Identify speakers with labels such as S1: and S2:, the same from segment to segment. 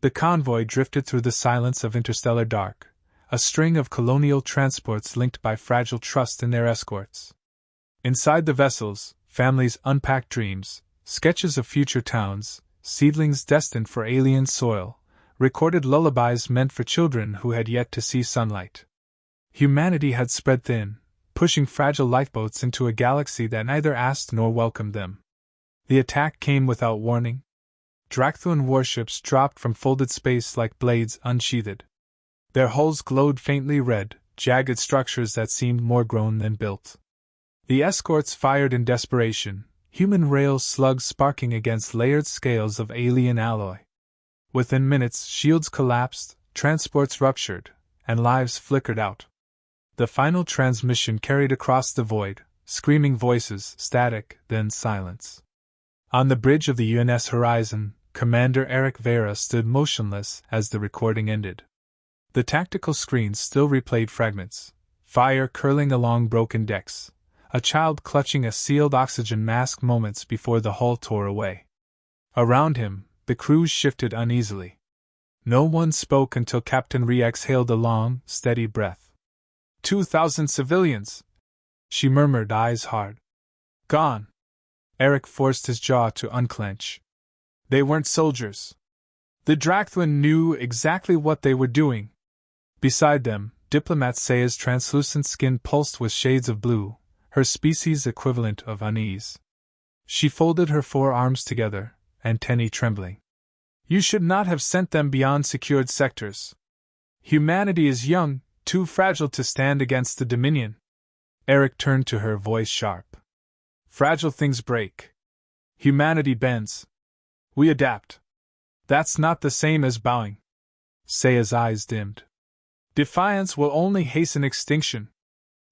S1: The convoy drifted through the silence of interstellar dark, a string of colonial transports linked by fragile trust in their escorts. Inside the vessels, families unpacked dreams, sketches of future towns, seedlings destined for alien soil, recorded lullabies meant for children who had yet to see sunlight. Humanity had spread thin, pushing fragile lifeboats into a galaxy that neither asked nor welcomed them. The attack came without warning. Dracthuan warships dropped from folded space like blades unsheathed. Their hulls glowed faintly red, jagged structures that seemed more grown than built. The escorts fired in desperation, human rail slugs sparking against layered scales of alien alloy. Within minutes, shields collapsed, transports ruptured, and lives flickered out. The final transmission carried across the void, screaming voices, static, then silence. On the bridge of the UNS Horizon, Commander Eric Vera stood motionless as the recording ended. The tactical screens still replayed fragments, fire curling along broken decks, a child clutching a sealed oxygen mask moments before the hull tore away. Around him, the crews shifted uneasily. No one spoke until Captain Rhee exhaled a long, steady breath. 2,000 civilians, she murmured, eyes hard. Gone. Eric forced his jaw to unclench. They weren't soldiers. The Dracthuan knew exactly what they were doing. Beside them, Diplomat Saya's translucent skin pulsed with shades of blue, her species equivalent of unease. She folded her forearms together, antennae trembling. You should not have sent them beyond secured sectors. Humanity is young, too fragile to stand against the Dominion. Eric turned to her, voice sharp. Fragile things break. Humanity bends. We adapt. That's not the same as bowing. Saya's eyes dimmed. Defiance will only hasten extinction.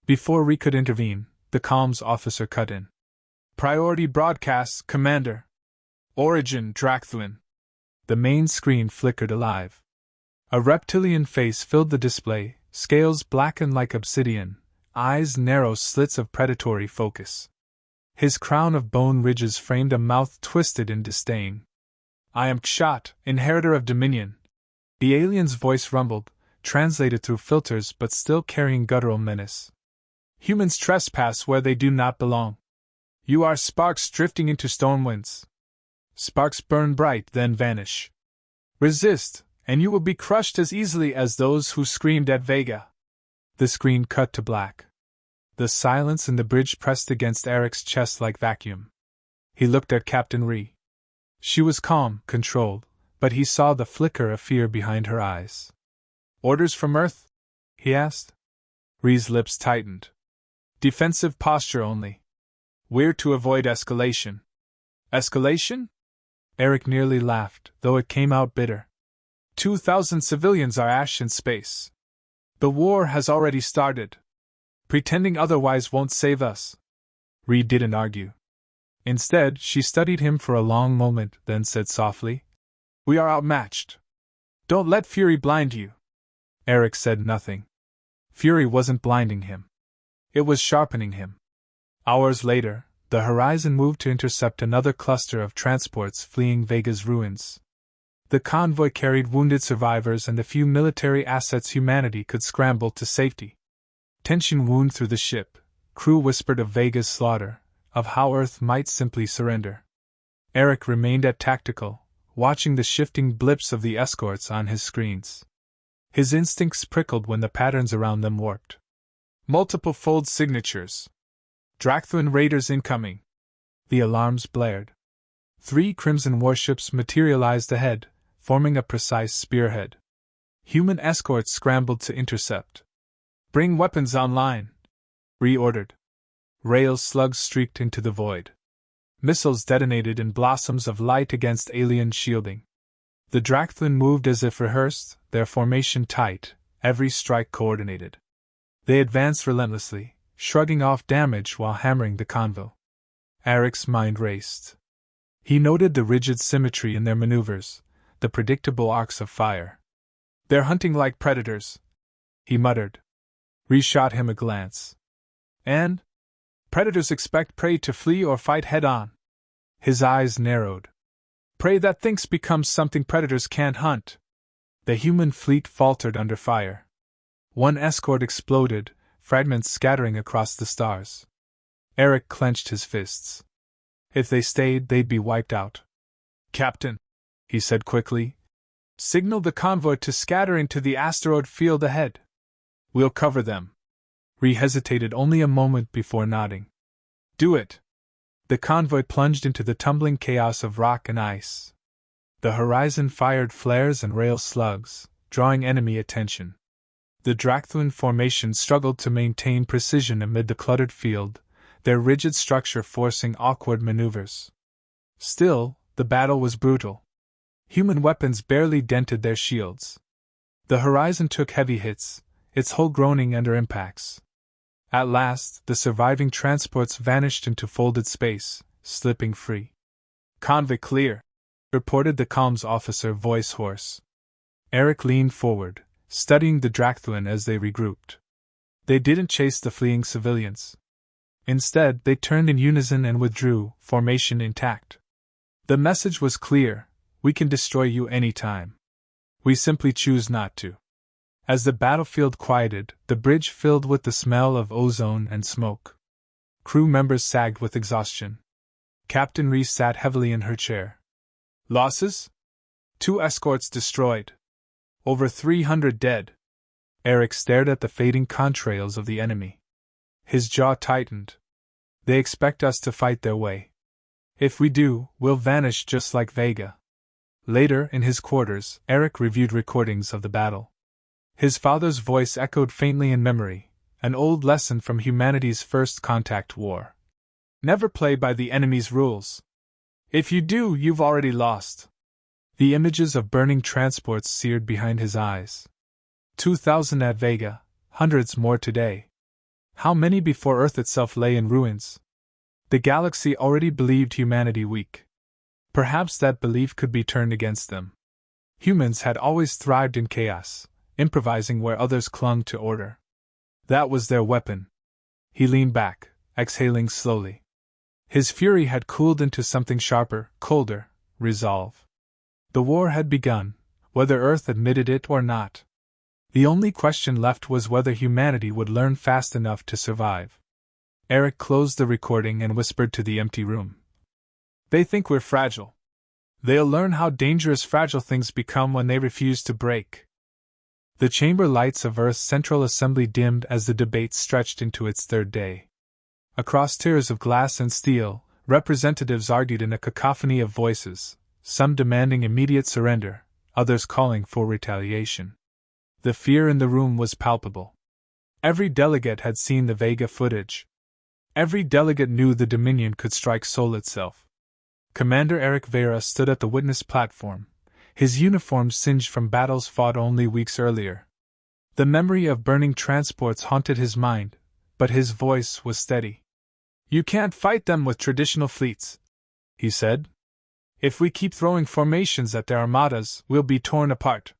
S1: Before Rhee could intervene, the comms officer cut in. Priority broadcasts, Commander. Origin, Dracthuan. The main screen flickered alive. A reptilian face filled the display, scales blackened like obsidian, eyes narrow slits of predatory focus. His crown of bone ridges framed a mouth twisted in disdain. I am Kshat, inheritor of Dominion. The alien's voice rumbled, translated through filters but still carrying guttural menace. Humans trespass where they do not belong. You are sparks drifting into storm winds. Sparks burn bright, then vanish. Resist, and you will be crushed as easily as those who screamed at Vega. The screen cut to black. The silence in the bridge pressed against Eric's chest like vacuum. He looked at Captain Rhee. She was calm, controlled, but he saw the flicker of fear behind her eyes. Orders from Earth? He asked. Rhee's lips tightened. Defensive posture only. We're to avoid escalation. Escalation? Eric nearly laughed, though it came out bitter. 2,000 civilians are ash in space. The war has already started. Pretending otherwise won't save us. Rhee didn't argue. Instead, she studied him for a long moment, then said softly, We are outmatched. Don't let fury blind you. Eric said nothing. Fury wasn't blinding him. It was sharpening him. Hours later, the Horizon moved to intercept another cluster of transports fleeing Vega's ruins. The convoy carried wounded survivors and the few military assets humanity could scramble to safety. Tension wound through the ship. Crew whispered of Vega's slaughter, of how Earth might simply surrender. Eric remained at tactical, watching the shifting blips of the escorts on his screens. His instincts prickled when the patterns around them warped. Multiple fold signatures. Dracthuan raiders incoming. The alarms blared. 3 crimson warships materialized ahead, forming a precise spearhead. Human escorts scrambled to intercept. Bring weapons online, Rhee ordered. Rail slugs streaked into the void. Missiles detonated in blossoms of light against alien shielding. The Dracthuan moved as if rehearsed, their formation tight, every strike coordinated. They advanced relentlessly, shrugging off damage while hammering the convo. Eric's mind raced. He noted the rigid symmetry in their maneuvers, the predictable arcs of fire. They're hunting like predators, he muttered. Rhee shot him a glance. And? Predators expect prey to flee or fight head-on. His eyes narrowed. Prey that thinks becomes something predators can't hunt. The human fleet faltered under fire. One escort exploded, fragments scattering across the stars. Eric clenched his fists. If they stayed, they'd be wiped out. Captain, he said quickly, signal the convoy to scatter into the asteroid field ahead. We'll cover them. Ree hesitated only a moment before nodding. Do it. The convoy plunged into the tumbling chaos of rock and ice. The horizon fired flares and rail slugs, drawing enemy attention. The Dracthuan formation struggled to maintain precision amid the cluttered field, their rigid structure forcing awkward maneuvers. Still, the battle was brutal. Human weapons barely dented their shields. The horizon took heavy hits, its hull groaning under impacts. At last, the surviving transports vanished into folded space, slipping free. Convoy clear, reported the comms officer, voice hoarse. Eric leaned forward, studying the Dracthuan as they regrouped. They didn't chase the fleeing civilians. Instead, they turned in unison and withdrew, formation intact. The message was clear: we can destroy you anytime. We simply choose not to. As the battlefield quieted, the bridge filled with the smell of ozone and smoke. Crew members sagged with exhaustion. Captain Reese sat heavily in her chair. Losses? 2 escorts destroyed. Over 300 dead. Eric stared at the fading contrails of the enemy. His jaw tightened. They expect us to fight their way. If we do, we'll vanish just like Vega. Later, in his quarters, Eric reviewed recordings of the battle. His father's voice echoed faintly in memory, an old lesson from humanity's first contact war. Never play by the enemy's rules. If you do, you've already lost. The images of burning transports seared behind his eyes. 2,000 at Vega, hundreds more today. How many before Earth itself lay in ruins? The galaxy already believed humanity weak. Perhaps that belief could be turned against them. Humans had always thrived in chaos, improvising where others clung to order. That was their weapon. He leaned back, exhaling slowly. His fury had cooled into something sharper, colder: resolve. The war had begun, whether Earth admitted it or not. The only question left was whether humanity would learn fast enough to survive. Eric closed the recording and whispered to the empty room. They think we're fragile. They'll learn how dangerous fragile things become when they refuse to break. The chamber lights of Earth's Central Assembly dimmed as the debate stretched into its third day. Across tiers of glass and steel, representatives argued in a cacophony of voices, some demanding immediate surrender, others calling for retaliation. The fear in the room was palpable. Every delegate had seen the Vega footage. Every delegate knew the Dominion could strike Sol itself. Commander Eric Vera stood at the witness platform, his uniform singed from battles fought only weeks earlier. The memory of burning transports haunted his mind, but his voice was steady. You can't fight them with traditional fleets, he said. If we keep throwing formations at their armadas, we'll be torn apart.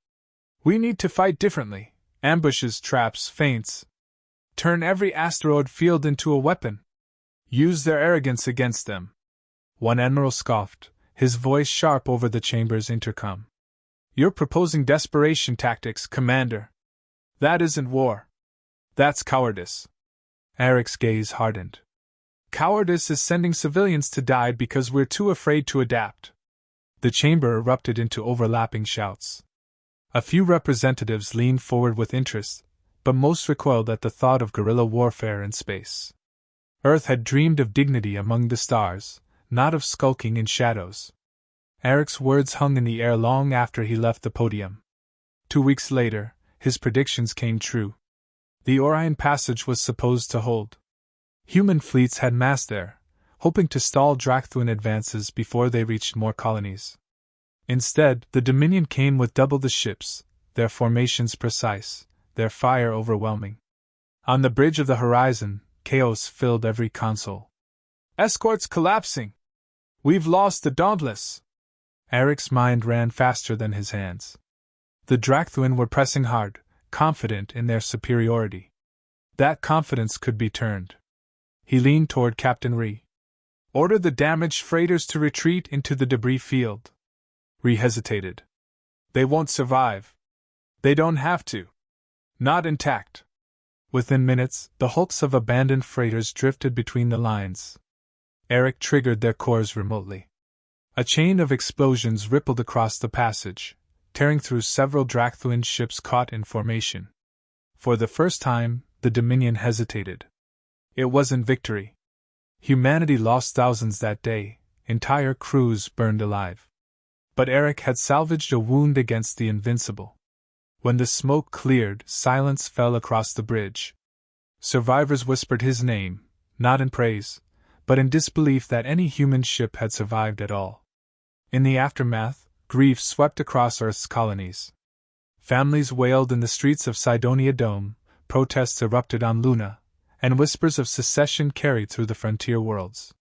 S1: We need to fight differently: ambushes, traps, feints. Turn every asteroid field into a weapon. Use their arrogance against them. One admiral scoffed, his voice sharp over the chamber's intercom. You're proposing desperation tactics, Commander. That isn't war. That's cowardice. Eric's gaze hardened. Cowardice is sending civilians to die because we're too afraid to adapt. The chamber erupted into overlapping shouts. A few representatives leaned forward with interest, but most recoiled at the thought of guerrilla warfare in space. Earth had dreamed of dignity among the stars, not of skulking in shadows. Eric's words hung in the air long after he left the podium. 2 weeks later, his predictions came true. The Orion Passage was supposed to hold. Human fleets had massed there, hoping to stall Dracthuan advances before they reached more colonies. Instead, the Dominion came with double the ships, their formations precise, their fire overwhelming. On the bridge of the horizon, chaos filled every console. Escorts collapsing! We've lost the Dauntless! Eric's mind ran faster than his hands. The Dracthuan were pressing hard, confident in their superiority. That confidence could be turned. He leaned toward Captain Ree. Order the damaged freighters to retreat into the debris field. Ree hesitated. They won't survive. They don't have to. Not intact. Within minutes, the hulks of abandoned freighters drifted between the lines. Eric triggered their cores remotely. A chain of explosions rippled across the passage, tearing through several Dracthuan ships caught in formation. For the first time, the Dominion hesitated. It wasn't victory. Humanity lost thousands that day, entire crews burned alive. But Eric had salvaged a wound against the invincible. When the smoke cleared, silence fell across the bridge. Survivors whispered his name, not in praise, but in disbelief that any human ship had survived at all. In the aftermath, grief swept across Earth's colonies. Families wailed in the streets of Cydonia Dome, protests erupted on Luna, and whispers of secession carried through the frontier worlds.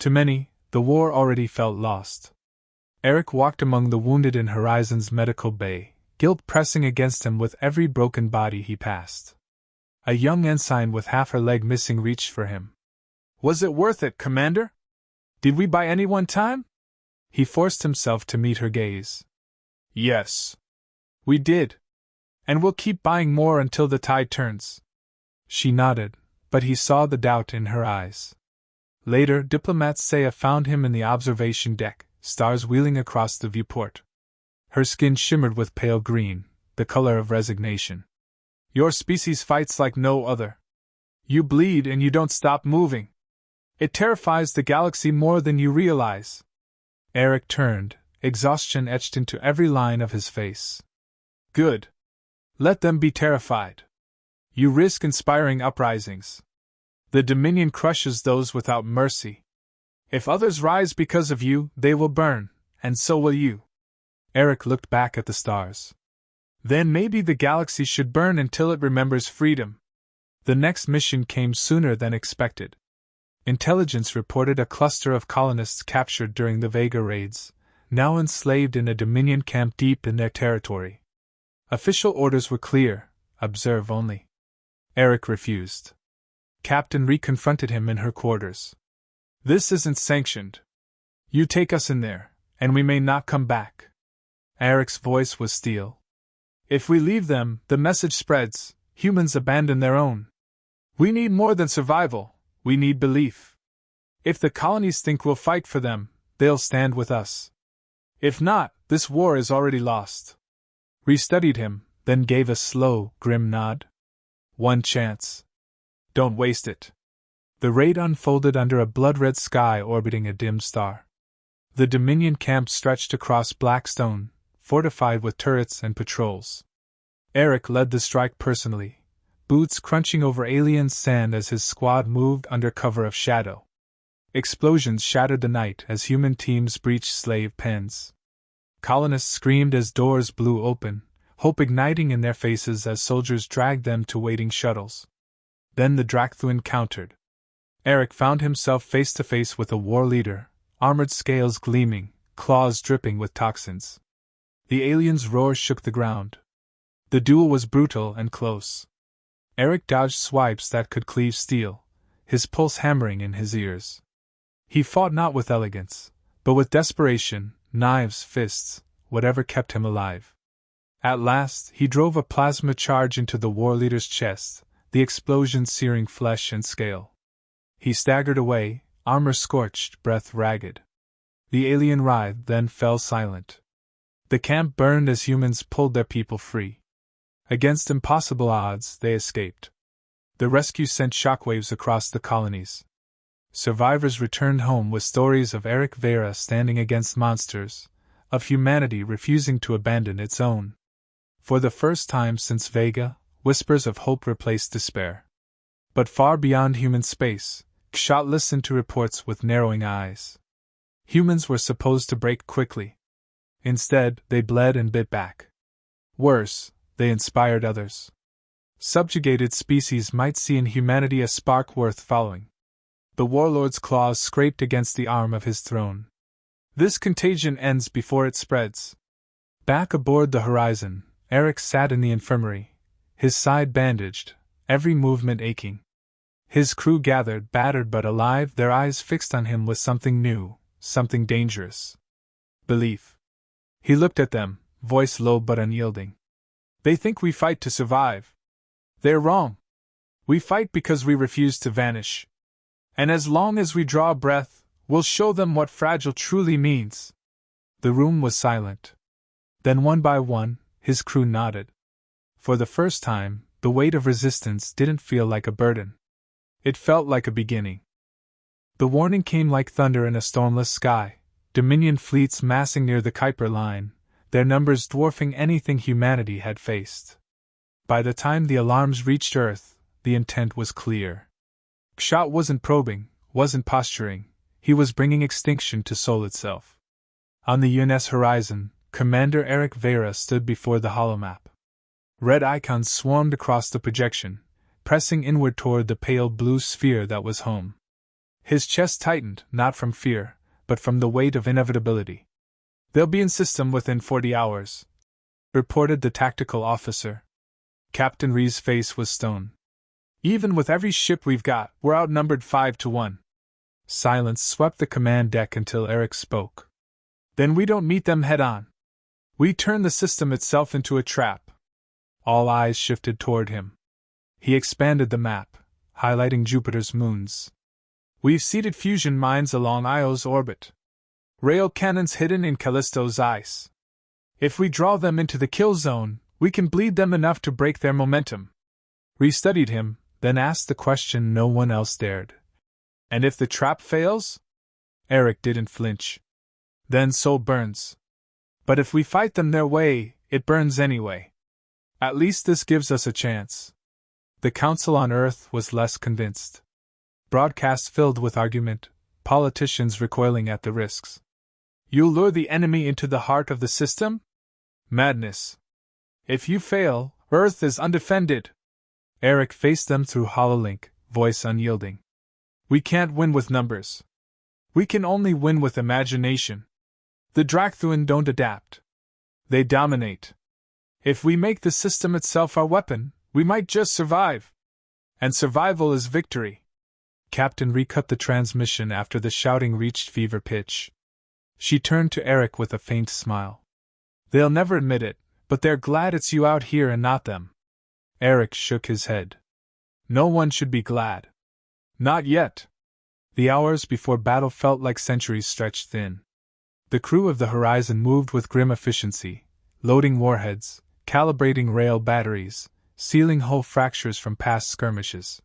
S1: To many, the war already felt lost. Eric walked among the wounded in Horizon's medical bay, guilt pressing against him with every broken body he passed. A young ensign with half her leg missing reached for him. "Was it worth it, Commander? Did we buy anyone time?" He forced himself to meet her gaze. "Yes. We did. And we'll keep buying more until the tide turns." She nodded, but he saw the doubt in her eyes. Later, Diplomat Saya found him in the observation deck, stars wheeling across the viewport. Her skin shimmered with pale green, the color of resignation. "Your species fights like no other. You bleed and you don't stop moving. It terrifies the galaxy more than you realize." Eric turned, exhaustion etched into every line of his face. "Good. Let them be terrified. You risk inspiring uprisings. The Dominion crushes those without mercy. If others rise because of you, they will burn, and so will you." Eric looked back at the stars. "Then maybe the galaxy should burn until it remembers freedom." The next mission came sooner than expected. Intelligence reported a cluster of colonists captured during the Vega raids, now enslaved in a Dominion camp deep in their territory. Official orders were clear: observe only. Eric refused. Captain Ree confronted him in her quarters. "This isn't sanctioned. You take us in there, and we may not come back." Eric's voice was steel. "If we leave them, the message spreads: humans abandon their own. We need more than survival, we need belief. If the colonies think we'll fight for them, they'll stand with us. If not, this war is already lost." Ree studied him, then gave a slow, grim nod. "One chance. Don't waste it." The raid unfolded under a blood-red sky orbiting a dim star. The Dominion camp stretched across black stone, fortified with turrets and patrols. Eric led the strike personally, boots crunching over alien sand as his squad moved under cover of shadow. Explosions shattered the night as human teams breached slave pens. Colonists screamed as doors blew open, hope igniting in their faces as soldiers dragged them to waiting shuttles. Then the Dracthuan countered. Eric found himself face to face with a war leader, armored scales gleaming, claws dripping with toxins. The alien's roar shook the ground. The duel was brutal and close. Eric dodged swipes that could cleave steel, his pulse hammering in his ears. He fought not with elegance, but with desperation, knives, fists, whatever kept him alive. At last, he drove a plasma charge into the war leader's chest, the explosion searing flesh and scale. He staggered away, armor scorched, breath ragged. The alien writhed, then fell silent. The camp burned as humans pulled their people free. Against impossible odds, they escaped. The rescue sent shockwaves across the colonies. Survivors returned home with stories of Eric Vera standing against monsters, of humanity refusing to abandon its own. For the first time since Vega, whispers of hope replaced despair. But far beyond human space, Kshat listened to reports with narrowing eyes. Humans were supposed to break quickly. Instead, they bled and bit back. Worse, they inspired others. Subjugated species might see in humanity a spark worth following. The warlord's claws scraped against the arm of his throne. This contagion ends before it spreads. Back aboard the Horizon, Eric sat in the infirmary, his side bandaged, every movement aching. His crew gathered, battered but alive, their eyes fixed on him with something new, something dangerous. Belief. He looked at them, voice low but unyielding. They think we fight to survive. They're wrong. We fight because we refuse to vanish. And as long as we draw a breath, we'll show them what fragile truly means. The room was silent. Then one by one, his crew nodded. For the first time, the weight of resistance didn't feel like a burden. It felt like a beginning. The warning came like thunder in a stormless sky, Dominion fleets massing near the Kuiper line, their numbers dwarfing anything humanity had faced. By the time the alarms reached Earth, the intent was clear. Kshat wasn't probing, wasn't posturing, he was bringing extinction to Sol itself. On the UNS horizon, Commander Eric Vera stood before the holomap. Red icons swarmed across the projection, pressing inward toward the pale blue sphere that was home. His chest tightened, not from fear, but from the weight of inevitability. "They'll be in system within 40 hours," reported the tactical officer. Captain Ree's face was stone. "Even with every ship we've got, we're outnumbered 5-1. Silence swept the command deck until Eric spoke. "Then we don't meet them head-on. We turn the system itself into a trap." All eyes shifted toward him. He expanded the map, highlighting Jupiter's moons. "We've seeded fusion mines along Io's orbit. Rail cannons hidden in Callisto's ice. If we draw them into the kill zone, we can bleed them enough to break their momentum." Restudied him, then asked the question no one else dared. "And if the trap fails?" Eric didn't flinch. "Then Sol burns. But if we fight them their way, it burns anyway. At least this gives us a chance." The Council on Earth was less convinced. Broadcasts filled with argument, politicians recoiling at the risks. "You'll lure the enemy into the heart of the system? Madness. If you fail, Earth is undefended." Eric faced them through HoloLink, voice unyielding. "We can't win with numbers. We can only win with imagination. The Drakthuan don't adapt. They dominate. If we make the system itself our weapon, we might just survive. And survival is victory." Captain recut the transmission after the shouting reached fever pitch. She turned to Eric with a faint smile. "They'll never admit it, but they're glad it's you out here and not them." Eric shook his head. "No one should be glad. Not yet." The hours before battle felt like centuries stretched thin. The crew of the Horizon moved with grim efficiency, loading warheads, calibrating rail batteries, sealing hull fractures from past skirmishes.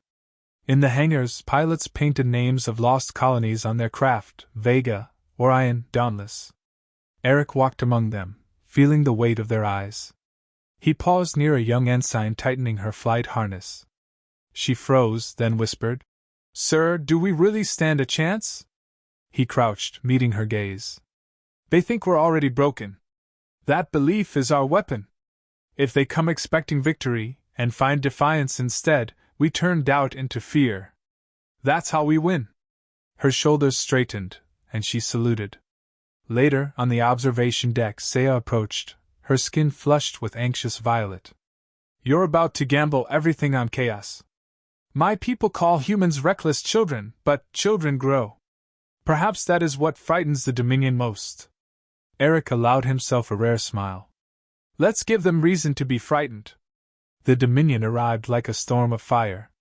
S1: In the hangars, pilots painted names of lost colonies on their craft: Vega, Orion, Dauntless. Eric walked among them, feeling the weight of their eyes. He paused near a young ensign tightening her flight harness. She froze, then whispered, "Sir, do we really stand a chance?" He crouched, meeting her gaze. "They think we're already broken. That belief is our weapon. If they come expecting victory, and find defiance instead, we turn doubt into fear. That's how we win." Her shoulders straightened, and she saluted. Later, on the observation deck, Saya approached, her skin flushed with anxious violet. "You're about to gamble everything on chaos. My people call humans reckless children, but children grow. Perhaps that is what frightens the Dominion most." Eric allowed himself a rare smile. "Let's give them reason to be frightened." The Dominion arrived like a storm of fire.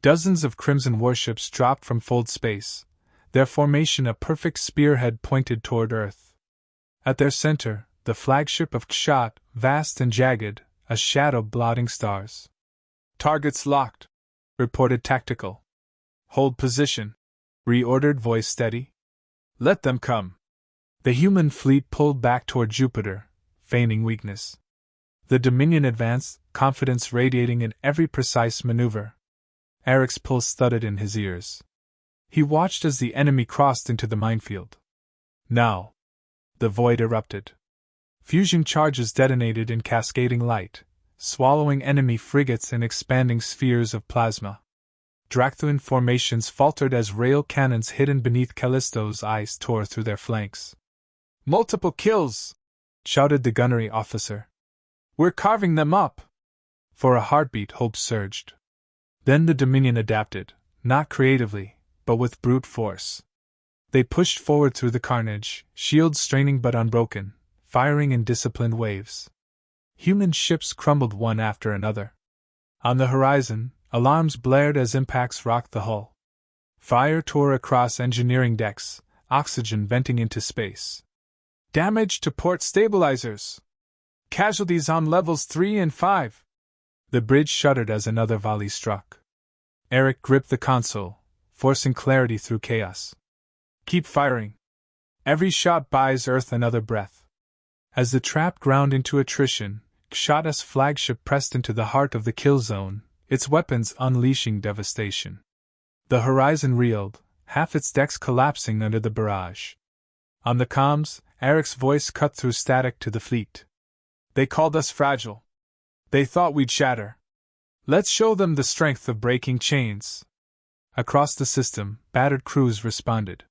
S1: Dozens of crimson warships dropped from fold space, their formation a perfect spearhead pointed toward Earth. At their center, the flagship of Kshat, vast and jagged, a shadow blotting stars. "Targets locked," reported Tactical. "Hold position," reordered voice steady. "Let them come." The human fleet pulled back toward Jupiter, feigning weakness. The Dominion advanced, confidence radiating in every precise maneuver. Eric's pulse thudded in his ears. He watched as the enemy crossed into the minefield. Now! The void erupted. Fusion charges detonated in cascading light, swallowing enemy frigates in expanding spheres of plasma. Drakthuan formations faltered as rail cannons hidden beneath Callisto's ice tore through their flanks. "Multiple kills!" shouted the gunnery officer. "We're carving them up!" For a heartbeat, hope surged. Then the Dominion adapted, not creatively, but with brute force. They pushed forward through the carnage, shields straining but unbroken, firing in disciplined waves. Human ships crumbled one after another. On the horizon, alarms blared as impacts rocked the hull. Fire tore across engineering decks, oxygen venting into space. Damage to port stabilizers! Casualties on levels 3 and 5! The bridge shuddered as another volley struck. Eric gripped the console, forcing clarity through chaos. Keep firing. Every shot buys Earth another breath. As the trap ground into attrition, HFY's flagship pressed into the heart of the kill zone, its weapons unleashing devastation. The horizon reeled, half its decks collapsing under the barrage. On the comms, Eric's voice cut through static to the fleet. They called us fragile. They thought we'd shatter. Let's show them the strength of breaking chains. Across the system, battered crews responded.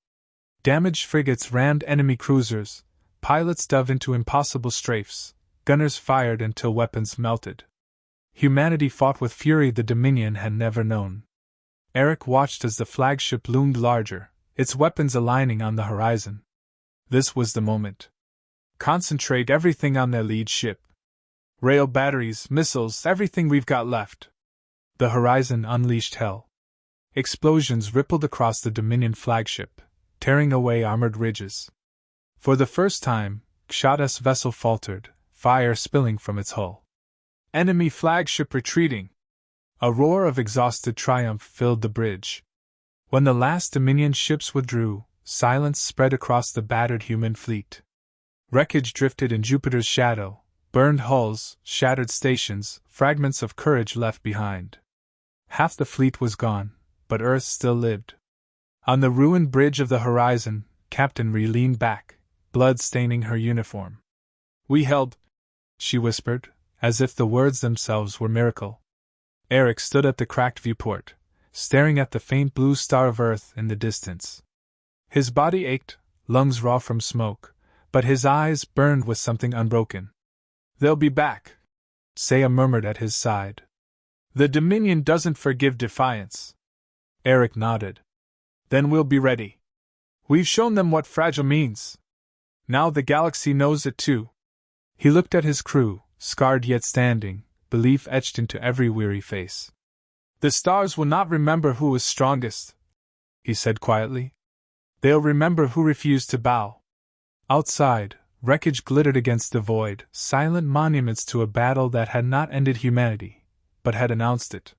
S1: Damaged frigates rammed enemy cruisers, pilots dove into impossible strafes, gunners fired until weapons melted. Humanity fought with fury the Dominion had never known. Eric watched as the flagship loomed larger, its weapons aligning on the horizon. This was the moment. Concentrate everything on their lead ship. Rail batteries, missiles, everything we've got left. The horizon unleashed hell. Explosions rippled across the Dominion flagship, tearing away armored ridges. For the first time, HFY's vessel faltered, fire spilling from its hull. Enemy flagship retreating! A roar of exhausted triumph filled the bridge. When the last Dominion ships withdrew, silence spread across the battered human fleet. Wreckage drifted in Jupiter's shadow, burned hulls, shattered stations, fragments of courage left behind. Half the fleet was gone, but Earth still lived. On the ruined bridge of the horizon, Captain Rhee leaned back, blood staining her uniform. We held, she whispered, as if the words themselves were miracle. Eric stood at the cracked viewport, staring at the faint blue star of Earth in the distance. His body ached, lungs raw from smoke, but his eyes burned with something unbroken. They'll be back, Saya murmured at his side. The Dominion doesn't forgive defiance. Eric nodded. Then we'll be ready. We've shown them what fragile means. Now the galaxy knows it too. He looked at his crew, scarred yet standing, belief etched into every weary face. The stars will not remember who was strongest, he said quietly. They'll remember who refused to bow. Outside, wreckage glittered against the void, silent monuments to a battle that had not ended humanity, but had announced it.